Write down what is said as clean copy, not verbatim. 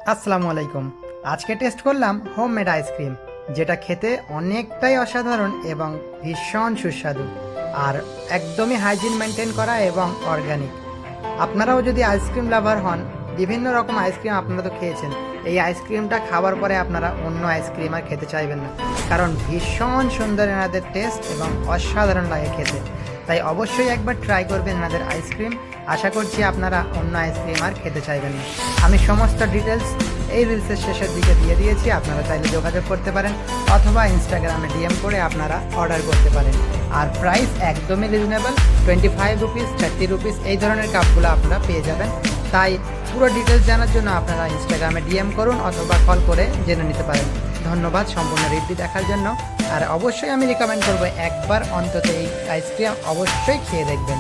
আসসালামু আলাইকুম। আজকে টেস্ট করলাম হোমমেড আইসক্রিম, যেটা খেতে অনেকটাই অসাধারণ এবং ভীষণ সুস্বাদু আর একদমই হাইজিন মেনটেন করা এবং অর্গানিক। আপনারাও যদি আইসক্রিম লাভার হন, বিভিন্ন রকম আইসক্রিম আপনারা তো খেয়েছেন, এই আইসক্রিমটা খাওয়ার পরে আপনারা অন্য আইসক্রিম আর খেতে চাইবেন না, কারণ ভীষণ সুন্দর এনাদের টেস্ট এবং অসাধারণ লাগে খেতে। তাই অবশ্যই একবার ট্রাই করবেন এনাদের আইসক্রিম। আশা করছি আপনারা অন্য আইসক্রিম আর খেতে চাইবেন না। আমি সমস্ত ডিটেলস এই রিলসের শেষের দিকে দিয়ে দিয়েছি, আপনারা চাইলে যোগাযোগ করতে পারেন অথবা ইনস্টাগ্রামে ডিএম করে আপনারা অর্ডার করতে পারেন। আর প্রাইস একদমই রিজনেবল, 25 রুপিস, 30 রুপিস এই ধরনের কাপগুলো আপনারা পেয়ে যাবেন। তাই পুরো ডিটেলস জানার জন্য আপনারা ইনস্টাগ্রামে ডিএম করুন অথবা কল করে জেনে নিতে পারেন। ধন্যবাদ সম্পূর্ণ রিলটি দেখার জন্য। আর অবশ্যই আমি রিকমেন্ড করবো একবার অন্তত এই আইসক্রিম অবশ্যই খেয়ে দেখবেন।